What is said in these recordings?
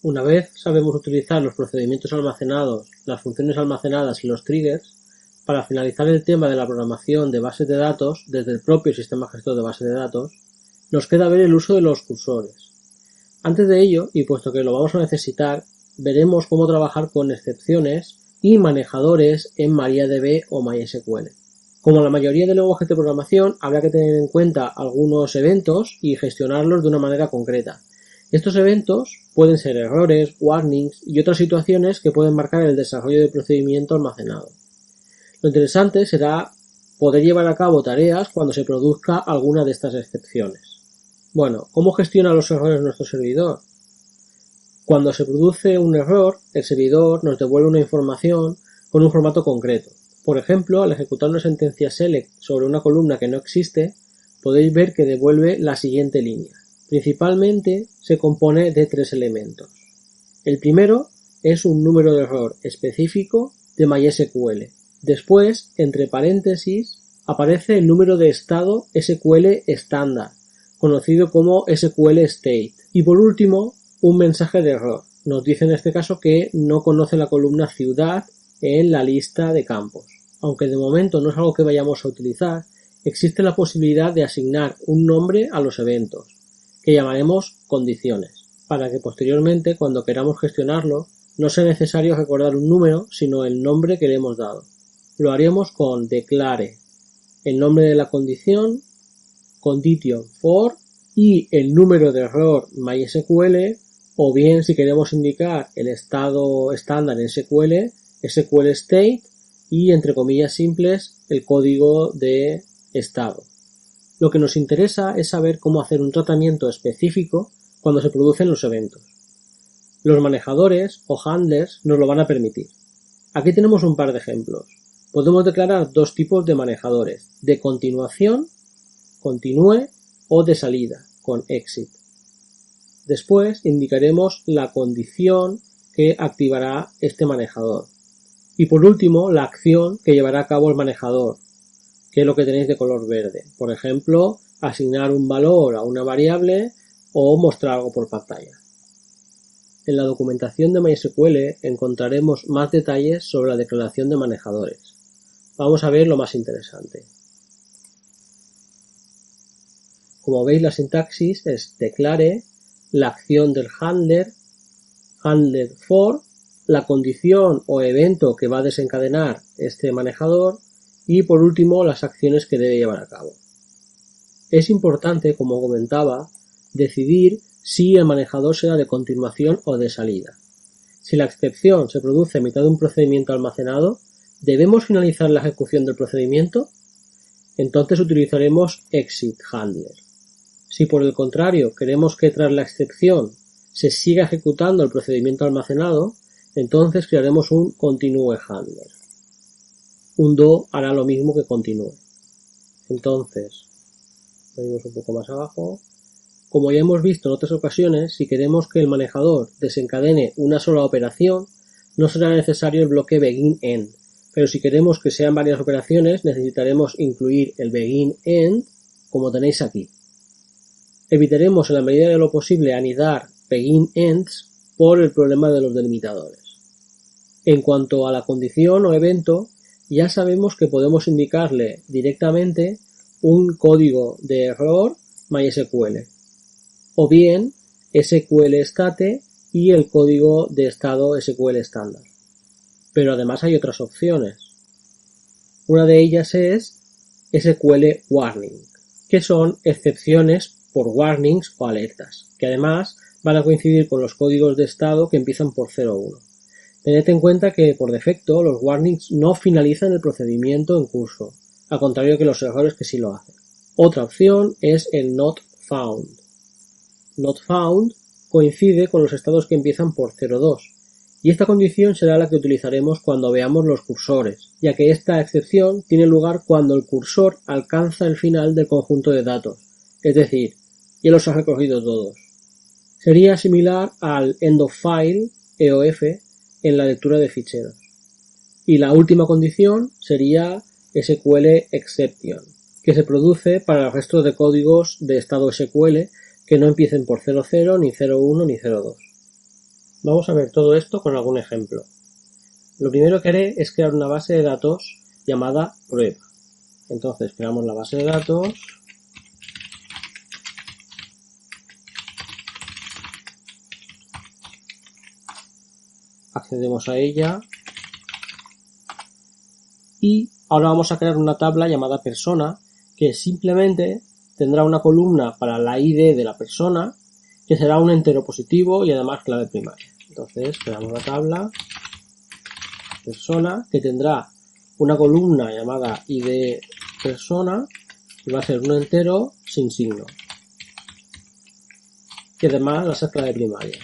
Una vez sabemos utilizar los procedimientos almacenados, las funciones almacenadas y los triggers, para finalizar el tema de la programación de bases de datos desde el propio sistema gestor de bases de datos, nos queda ver el uso de los cursores. Antes de ello, y puesto que lo vamos a necesitar, veremos cómo trabajar con excepciones y manejadores en MariaDB o MySQL. Como en la mayoría de lenguajes de programación, habrá que tener en cuenta algunos eventos y gestionarlos de una manera concreta. Estos eventos pueden ser errores, warnings y otras situaciones que pueden marcar el desarrollo del procedimiento almacenado. Lo interesante será poder llevar a cabo tareas cuando se produzca alguna de estas excepciones. Bueno, ¿cómo gestiona los errores nuestro servidor? Cuando se produce un error, el servidor nos devuelve una información con un formato concreto. Por ejemplo, al ejecutar una sentencia select sobre una columna que no existe, podéis ver que devuelve la siguiente línea. Principalmente se compone de 3 elementos. El primero es un número de error específico de MySQL. Después, entre paréntesis, aparece el número de estado SQL estándar, conocido como SQL State. Y por último, un mensaje de error. Nos dice en este caso que no conoce la columna ciudad en la lista de campos. Aunque de momento no es algo que vayamos a utilizar, existe la posibilidad de asignar un nombre a los eventos, que llamaremos condiciones, para que posteriormente, cuando queramos gestionarlo, no sea necesario recordar un número, sino el nombre que le hemos dado. Lo haremos con declare, el nombre de la condición, condition for y el número de error MySQL, o bien si queremos indicar el estado estándar en SQL, SQL State y entre comillas simples el código de estado. Lo que nos interesa es saber cómo hacer un tratamiento específico cuando se producen los eventos. Los manejadores o handlers nos lo van a permitir. Aquí tenemos un par de ejemplos. Podemos declarar 2 tipos de manejadores, de continuación, continue, o de salida, con exit. Después indicaremos la condición que activará este manejador. Y por último, la acción que llevará a cabo el manejador, que es lo que tenéis de color verde. Por ejemplo, asignar un valor a una variable o mostrar algo por pantalla. En la documentación de MySQL encontraremos más detalles sobre la declaración de manejadores. Vamos a ver lo más interesante. Como veis, la sintaxis es declare, la acción del handler, handler for, la condición o evento que va a desencadenar este manejador y por último las acciones que debe llevar a cabo. Es importante, como comentaba, decidir si el manejador será de continuación o de salida. Si la excepción se produce a mitad de un procedimiento almacenado, ¿debemos finalizar la ejecución del procedimiento? Entonces utilizaremos exit handler. Si por el contrario queremos que tras la excepción se siga ejecutando el procedimiento almacenado, entonces crearemos un continue handler. Un do hará lo mismo que continue. Entonces, venimos un poco más abajo. Como ya hemos visto en otras ocasiones, si queremos que el manejador desencadene una sola operación, no será necesario el bloque begin-end, pero si queremos que sean varias operaciones, necesitaremos incluir el begin-end, como tenéis aquí. Evitaremos en la medida de lo posible anidar begin-ends por el problema de los delimitadores. En cuanto a la condición o evento, ya sabemos que podemos indicarle directamente un código de error MySQL, o bien SQL State y el código de estado SQL estándar. Pero además hay otras opciones. Una de ellas es SQL Warning, que son excepciones por warnings o alertas, que además van a coincidir con los códigos de estado que empiezan por 0.1. Tened en cuenta que por defecto los warnings no finalizan el procedimiento en curso, al contrario que los errores que sí lo hacen. Otra opción es el not found. Not found coincide con los estados que empiezan por 0.2 y esta condición será la que utilizaremos cuando veamos los cursores, ya que esta excepción tiene lugar cuando el cursor alcanza el final del conjunto de datos, es decir, ya los ha recogido todos. Sería similar al end of file, EOF, en la lectura de ficheros. Y la última condición sería SQL exception, que se produce para el resto de códigos de estado SQL que no empiecen por 00, ni 01, ni 02. Vamos a ver todo esto con algún ejemplo. Lo primero que haré es crear una base de datos llamada prueba. Entonces creamos la base de datos. Accedemos a ella. Y ahora vamos a crear una tabla llamada persona que simplemente tendrá una columna para la ID de la persona que será un entero positivo y además clave primaria. Entonces creamos la tabla persona que tendrá una columna llamada ID persona y va a ser un entero sin signo que además va a ser clave primaria.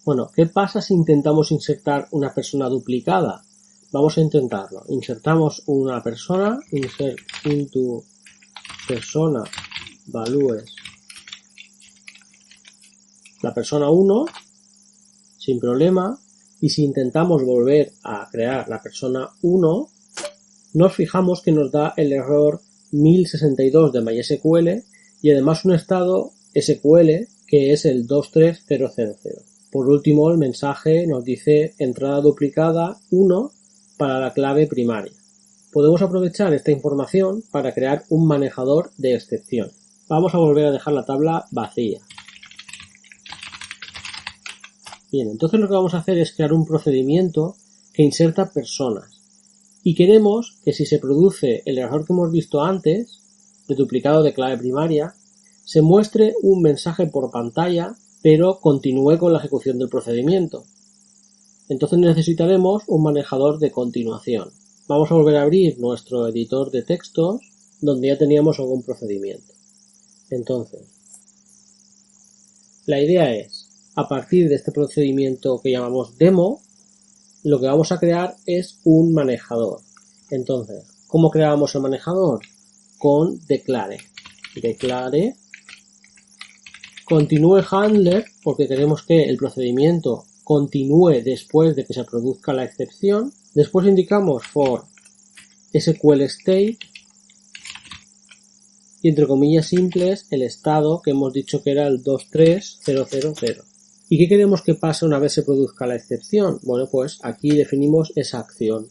Bueno, ¿qué pasa si intentamos insertar una persona duplicada? Vamos a intentarlo. Insertamos una persona, insert into persona values la persona 1 sin problema, y si intentamos volver a crear la persona 1 nos fijamos que nos da el error 1062 de MySQL y además un estado SQL que es el 23000. Por último, el mensaje nos dice entrada duplicada 1 para la clave primaria. Podemos aprovechar esta información para crear un manejador de excepciones. Vamos a volver a dejar la tabla vacía. Bien, entonces lo que vamos a hacer es crear un procedimiento que inserta personas. Y queremos que si se produce el error que hemos visto antes, de duplicado de clave primaria, se muestre un mensaje por pantalla, pero continúe con la ejecución del procedimiento. Entonces necesitaremos un manejador de continuación. Vamos a volver a abrir nuestro editor de textos, donde ya teníamos algún procedimiento. Entonces, la idea es, a partir de este procedimiento que llamamos demo, lo que vamos a crear es un manejador. Entonces, ¿cómo creamos el manejador? Con declare. Declare continue handler, porque queremos que el procedimiento continúe después de que se produzca la excepción. Después indicamos for SQL state y entre comillas simples el estado que hemos dicho que era el 23000. ¿Y qué queremos que pase una vez se produzca la excepción? Bueno, pues aquí definimos esa acción.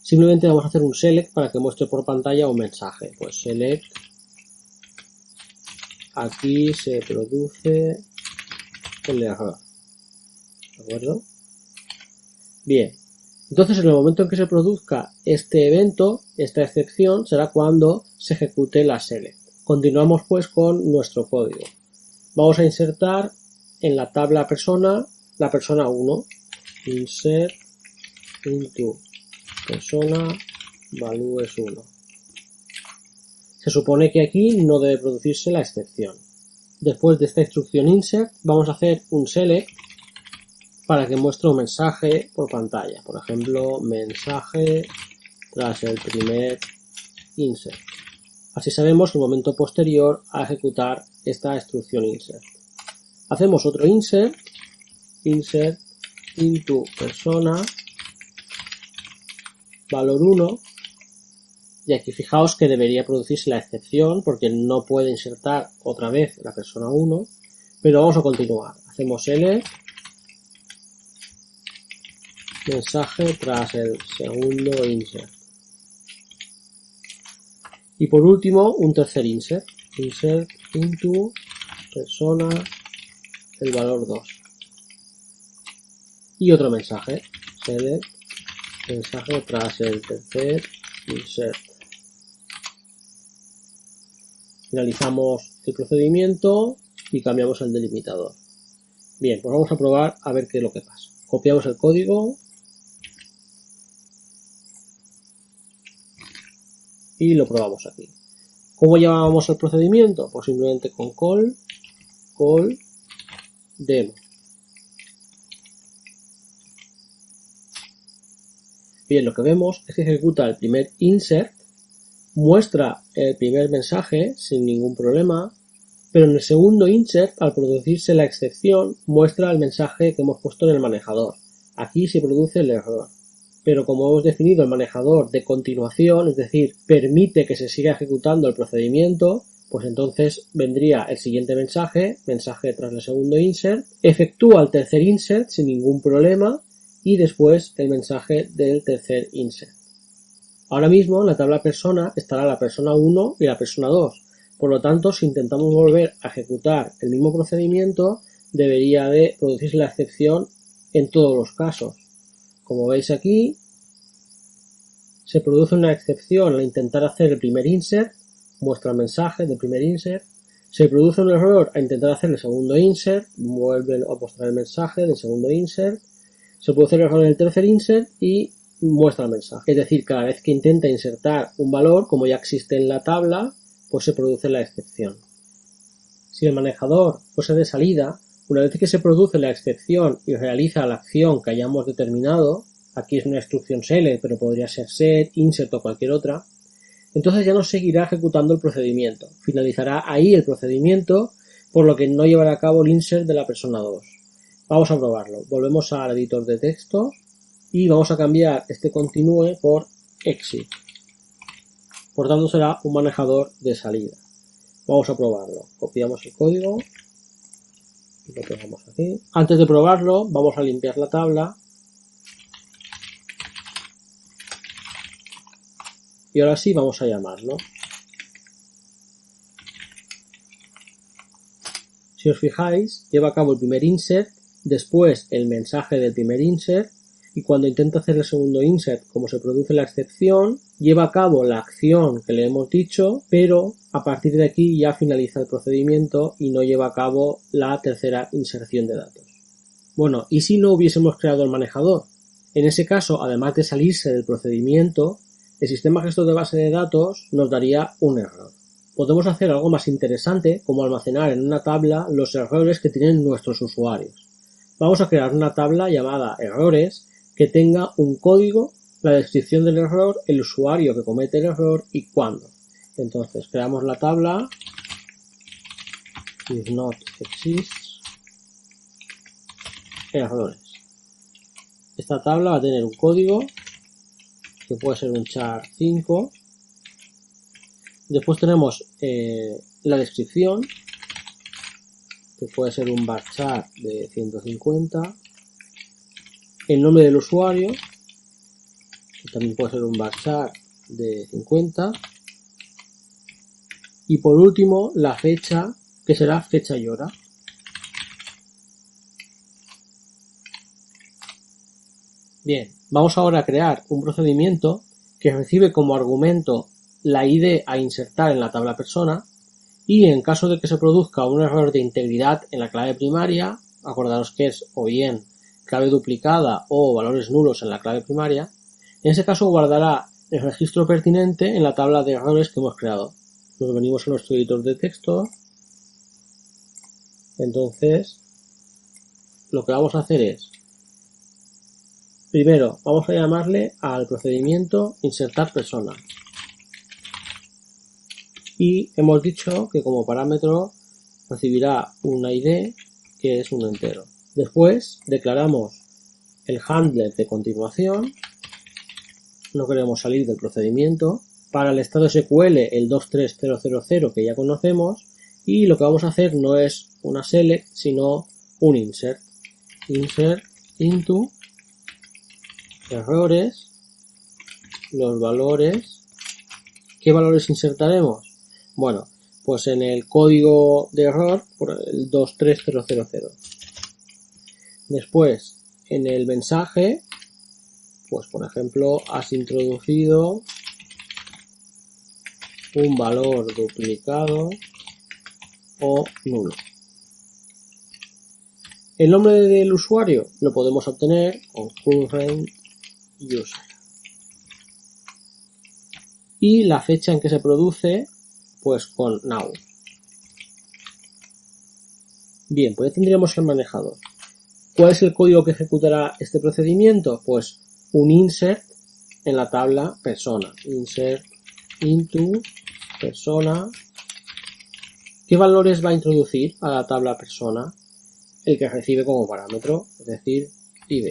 Simplemente vamos a hacer un select para que muestre por pantalla un mensaje. Pues select, aquí se produce el error. ¿De acuerdo? Bien. Entonces, en el momento en que se produzca este evento, esta excepción, será cuando se ejecute la select. Continuamos pues con nuestro código. Vamos a insertar en la tabla persona, la persona 1. Insert into persona values 1. Se supone que aquí no debe producirse la excepción. Después de esta instrucción insert, vamos a hacer un select para que muestre un mensaje por pantalla. Por ejemplo, mensaje tras el primer insert. Así sabemos el momento posterior a ejecutar esta instrucción insert. Hacemos otro insert, insert into persona valor 1, y aquí fijaos que debería producirse la excepción porque no puede insertar otra vez la persona 1, pero vamos a continuar. Hacemos select, mensaje tras el segundo insert. Y por último, un tercer insert, insert into persona el valor 2. Y otro mensaje, select, mensaje tras el tercer insert. Finalizamos el procedimiento y cambiamos el delimitador. Bien, pues vamos a probar a ver qué es lo que pasa. Copiamos el código y lo probamos aquí. ¿Cómo llamábamos el procedimiento? Pues simplemente con call demo. Bien, lo que vemos es que ejecuta el primer insert, muestra el primer mensaje sin ningún problema, pero en el segundo insert, al producirse la excepción, muestra el mensaje que hemos puesto en el manejador. Aquí se produce el error. Pero como hemos definido el manejador de continuación, es decir, permite que se siga ejecutando el procedimiento, Pues entonces vendría el siguiente mensaje tras el segundo insert, efectúa el tercer insert sin ningún problema y después el mensaje del tercer insert. Ahora mismo en la tabla persona estará la persona 1 y la persona 2. Por lo tanto, si intentamos volver a ejecutar el mismo procedimiento, debería de producirse la excepción en todos los casos. Como veis aquí, se produce una excepción al intentar hacer el primer insert, muestra el mensaje del primer insert, se produce un error al intentar hacer el segundo insert, vuelve a mostrar el mensaje del segundo insert, se produce el error en el tercer insert y muestra el mensaje. Es decir, cada vez que intenta insertar un valor, como ya existe en la tabla, pues se produce la excepción. Si el manejador fuese de salida, una vez que se produce la excepción y realiza la acción que hayamos determinado, aquí es una instrucción select, pero podría ser set, insert o cualquier otra, entonces ya no seguirá ejecutando el procedimiento. Finalizará ahí el procedimiento, por lo que no llevará a cabo el insert de la persona 2. Vamos a probarlo. Volvemos al editor de texto y vamos a cambiar este continue por exit. Por tanto será un manejador de salida. Vamos a probarlo. Copiamos el código y lo pegamos aquí. Antes de probarlo, vamos a limpiar la tabla. Y ahora sí vamos a llamarlo. Si os fijáis, lleva a cabo el primer insert, después el mensaje del primer insert, y cuando intenta hacer el segundo insert, como se produce la excepción, lleva a cabo la acción que le hemos dicho, pero a partir de aquí ya finaliza el procedimiento y no lleva a cabo la tercera inserción de datos. Bueno, ¿y si no hubiésemos creado el manejador? En ese caso, además de salirse del procedimiento, el sistema gestor de base de datos nos daría un error. Podemos hacer algo más interesante, como almacenar en una tabla los errores que tienen nuestros usuarios. Vamos a crear una tabla llamada errores que tenga un código, la descripción del error, el usuario que comete el error y cuándo. Entonces creamos la tabla if not exists errores. Esta tabla va a tener un código que puede ser un char 5. Después tenemos la descripción, que puede ser un varchar de 150. El nombre del usuario, que también puede ser un varchar de 50. Y por último, la fecha, que será fecha y hora. Bien, vamos ahora a crear un procedimiento que recibe como argumento la ID a insertar en la tabla persona y en caso de que se produzca un error de integridad en la clave primaria, acordaros que es o bien clave duplicada o valores nulos en la clave primaria, en ese caso guardará el registro pertinente en la tabla de errores que hemos creado. Nos venimos a nuestro editor de texto. Entonces, lo que vamos a hacer es, primero, vamos a llamarle al procedimiento insertar persona. Y hemos dicho que como parámetro recibirá una ID que es un entero. Después declaramos el handler de continuación. No queremos salir del procedimiento. Para el estado SQL el 23000 que ya conocemos. Y lo que vamos a hacer no es una select sino un insert. Insert into errores, los valores. ¿Qué valores insertaremos? Bueno, pues en el código de error, por el 23000. Después, en el mensaje, pues por ejemplo, has introducido un valor duplicado o nulo. El nombre del usuario lo podemos obtener con current user. Y la fecha en que se produce, pues con now. Bien, pues ya tendríamos el manejador. ¿Cuál es el código que ejecutará este procedimiento? Pues un insert en la tabla persona. Insert into persona. ¿Qué valores va a introducir a la tabla persona? El que recibe como parámetro, es decir, ID.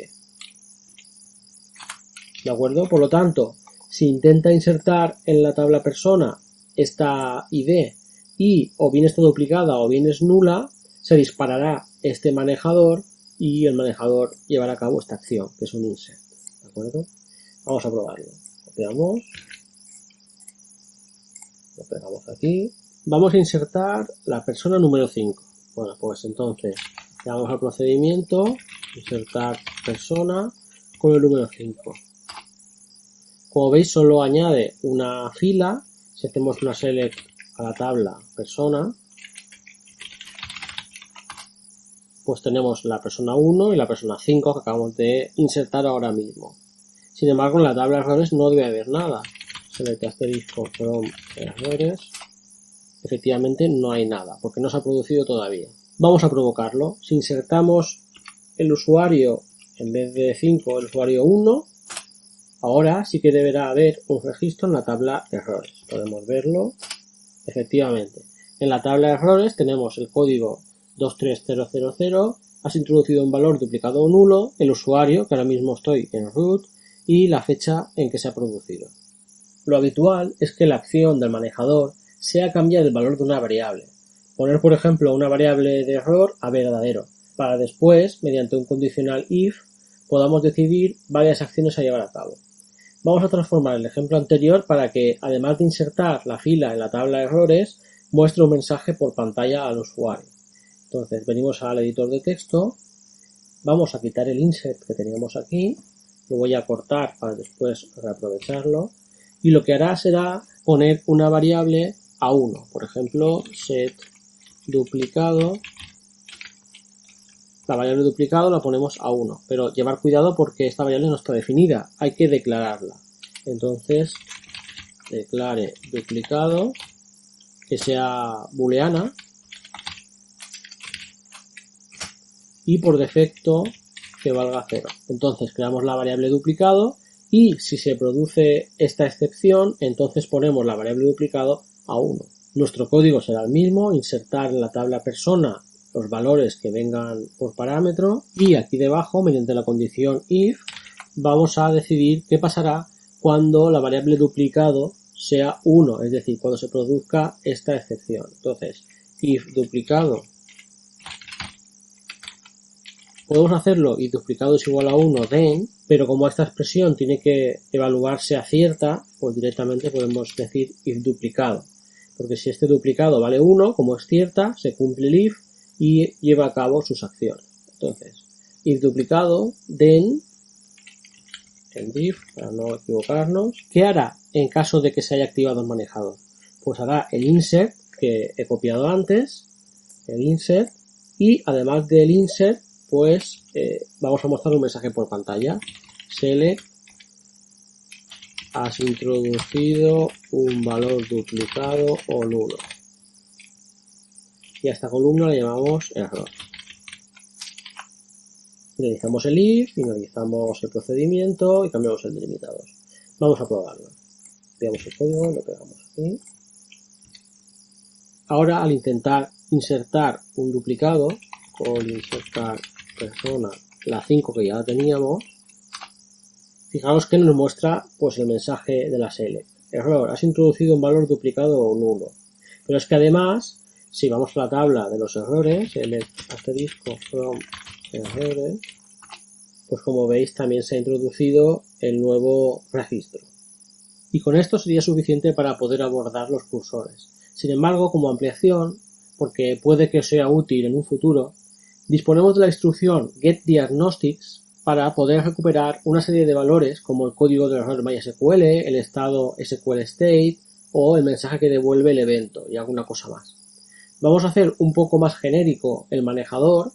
¿De acuerdo? Por lo tanto, si intenta insertar en la tabla persona esta ID y o bien está duplicada o bien es nula, se disparará este manejador y el manejador llevará a cabo esta acción, que es un insert. ¿De acuerdo? Vamos a probarlo. Copiamos. Lo pegamos aquí. Vamos a insertar la persona número 5. Bueno, pues entonces le damos al procedimiento, insertar persona con el número 5. Como veis, solo añade una fila. Si hacemos una select a la tabla persona, pues tenemos la persona 1 y la persona 5 que acabamos de insertar ahora mismo. Sin embargo, en la tabla de errores no debe haber nada. Select asterisco from errores. Efectivamente no hay nada, porque no se ha producido todavía. Vamos a provocarlo. Si insertamos el usuario, en vez de 5, el usuario 1, ahora sí que deberá haber un registro en la tabla de errores. Podemos verlo. Efectivamente. En la tabla de errores tenemos el código 23000, has introducido un valor duplicado o nulo, el usuario, que ahora mismo estoy en root, y la fecha en que se ha producido. Lo habitual es que la acción del manejador sea cambiar el valor de una variable. Poner, por ejemplo, una variable de error a verdadero, para después, mediante un condicional if, podamos decidir varias acciones a llevar a cabo. Vamos a transformar el ejemplo anterior para que, además de insertar la fila en la tabla de errores, muestre un mensaje por pantalla al usuario. Entonces, venimos al editor de texto, vamos a quitar el insert que teníamos aquí, lo voy a cortar para después reaprovecharlo, y lo que hará será poner una variable a 1, por ejemplo, set duplicado. La variable duplicado la ponemos a 1, pero llevar cuidado porque esta variable no está definida, hay que declararla. Entonces, declare duplicado, que sea booleana, y por defecto que valga 0. Entonces creamos la variable duplicado y si se produce esta excepción, entonces ponemos la variable duplicado a 1. Nuestro código será el mismo, insertar en la tabla persona los valores que vengan por parámetro y aquí debajo, mediante la condición if, vamos a decidir qué pasará cuando la variable duplicado sea 1, es decir, cuando se produzca esta excepción. Entonces, if duplicado, podemos hacerlo if duplicado es igual a 1 then, pero como esta expresión tiene que evaluarse a cierta, pues directamente podemos decir if duplicado, porque si este duplicado vale 1, como es cierta, se cumple el if y lleva a cabo sus acciones. Entonces, if duplicado, then, en if, para no equivocarnos, ¿qué hará en caso de que se haya activado el manejador? Pues hará el insert que he copiado antes, el insert, y además del insert, pues vamos a mostrar un mensaje por pantalla. Select, has introducido un valor duplicado o nulo. Y a esta columna le llamamos error. Finalizamos el if, finalizamos el procedimiento y cambiamos el delimitador. Vamos a probarlo. Copiamos el código, lo pegamos aquí. Ahora, al intentar insertar un duplicado, con insertar persona, la 5 que ya la teníamos, fijaos que nos muestra pues el mensaje de la select. Error, has introducido un valor duplicado o nulo. Pero es que además, si vamos a la tabla de los errores, select asterisco from errores, pues como veis también se ha introducido el nuevo registro. Y con esto sería suficiente para poder abordar los cursores. Sin embargo, como ampliación, porque puede que sea útil en un futuro, disponemos de la instrucción getDiagnostics para poder recuperar una serie de valores como el código del error MySQL, el estado SQL State o el mensaje que devuelve el evento y alguna cosa más. Vamos a hacer un poco más genérico el manejador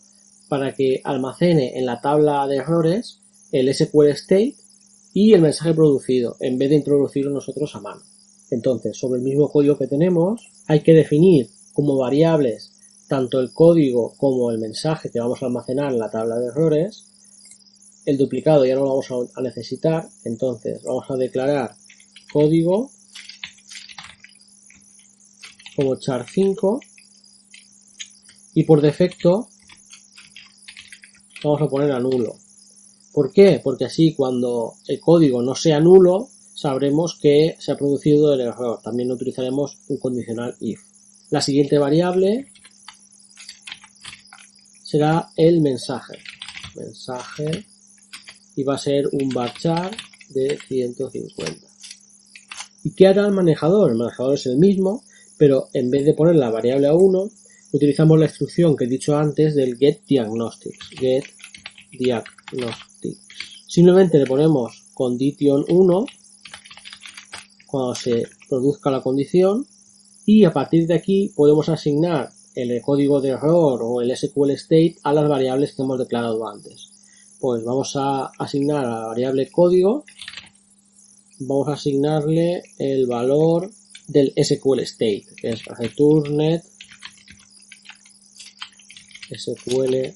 para que almacene en la tabla de errores el SQL State y el mensaje producido en vez de introducirlo nosotros a mano. Entonces, sobre el mismo código que tenemos, hay que definir como variables tanto el código como el mensaje que vamos a almacenar en la tabla de errores. El duplicado ya no lo vamos a necesitar, entonces vamos a declarar código como char5 y por defecto vamos a poner a nulo. ¿Por qué? Porque así cuando el código no sea nulo sabremos que se ha producido el error. También utilizaremos un condicional if. La siguiente variable será el mensaje. Y va a ser un varchar de 150. ¿Y qué hará el manejador? El manejador es el mismo, pero en vez de poner la variable a 1, utilizamos la instrucción que he dicho antes del getDiagnostics. Simplemente le ponemos condition 1 cuando se produzca la condición y a partir de aquí podemos asignar el código de error o el SQL state a las variables que hemos declarado antes. Pues vamos a asignar a la variable código, vamos a asignarle el valor del SQL state, que es returned SQL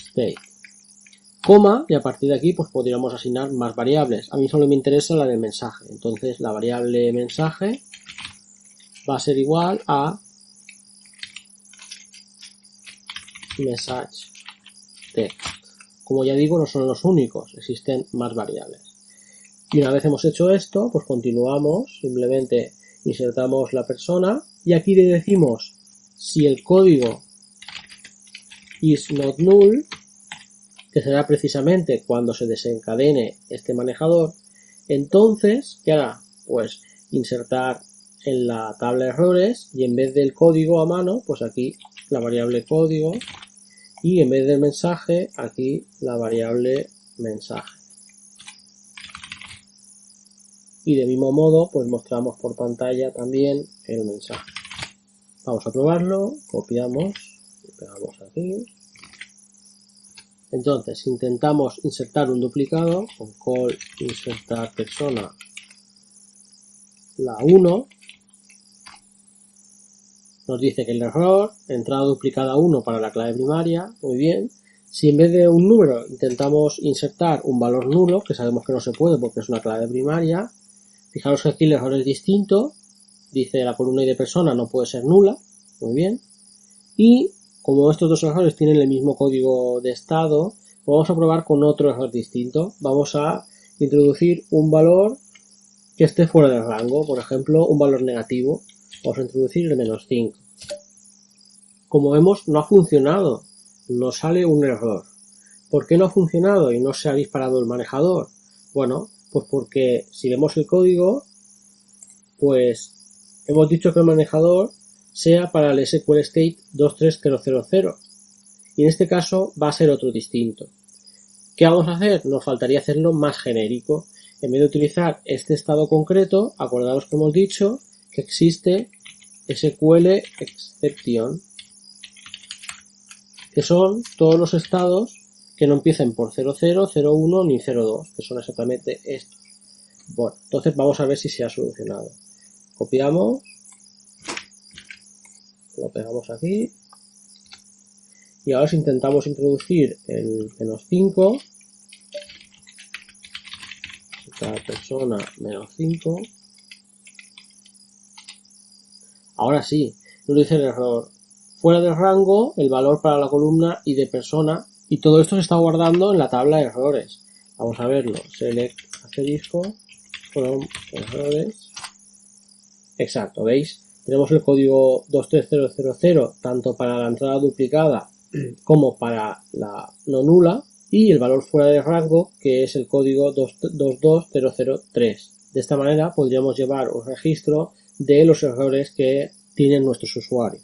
state, coma, y a partir de aquí pues podríamos asignar más variables. A mí solo me interesa la del mensaje, entonces la variable mensaje va a ser igual a message text. Como ya digo, no son los únicos, existen más variables. Y una vez hemos hecho esto, pues continuamos, simplemente insertamos la persona y aquí le decimos si el código is not null, que será precisamente cuando se desencadene este manejador. Entonces, ¿qué hará? Pues insertar en la tabla de errores y en vez del código a mano, pues aquí la variable código y en vez del mensaje, aquí la variable mensaje. Y de mismo modo, pues mostramos por pantalla también el mensaje. Vamos a probarlo, copiamos y pegamos aquí. Entonces, intentamos insertar un duplicado con call insertar persona la 1. Nos dice que el error, entrada duplicada 1 para la clave primaria, muy bien. Si en vez de un número intentamos insertar un valor nulo, que sabemos que no se puede porque es una clave primaria, fijaros que aquí el error es distinto, dice la columna de persona no puede ser nula, muy bien. Y como estos dos errores tienen el mismo código de estado, vamos a probar con otro error distinto. Vamos a introducir un valor que esté fuera del rango, por ejemplo, un valor negativo. Vamos a introducir el -5. Como vemos, no ha funcionado, nos sale un error. ¿Por qué no ha funcionado y no se ha disparado el manejador? Bueno, pues porque si vemos el código, pues hemos dicho que el manejador sea para el SQL state 23000 y en este caso va a ser otro distinto. ¿Qué vamos a hacer? Nos faltaría hacerlo más genérico. En vez de utilizar este estado concreto, acordaos que hemos dicho que existe SQL exception, que son todos los estados que no empiecen por 00, 01 ni 02, que son exactamente estos. Bueno, entonces vamos a ver si se ha solucionado. Copiamos, lo pegamos aquí y ahora si intentamos introducir el -5, la persona -5, ahora sí, nos dice el error fuera del rango, el valor para la columna y de persona, y todo esto se está guardando en la tabla de errores. Vamos a verlo, select asterisco from errores. Exacto, ¿veis? Tenemos el código 23000 tanto para la entrada duplicada como para la no nula y el valor fuera de rango que es el código 22003. De esta manera podríamos llevar un registro de los errores que tienen nuestros usuarios.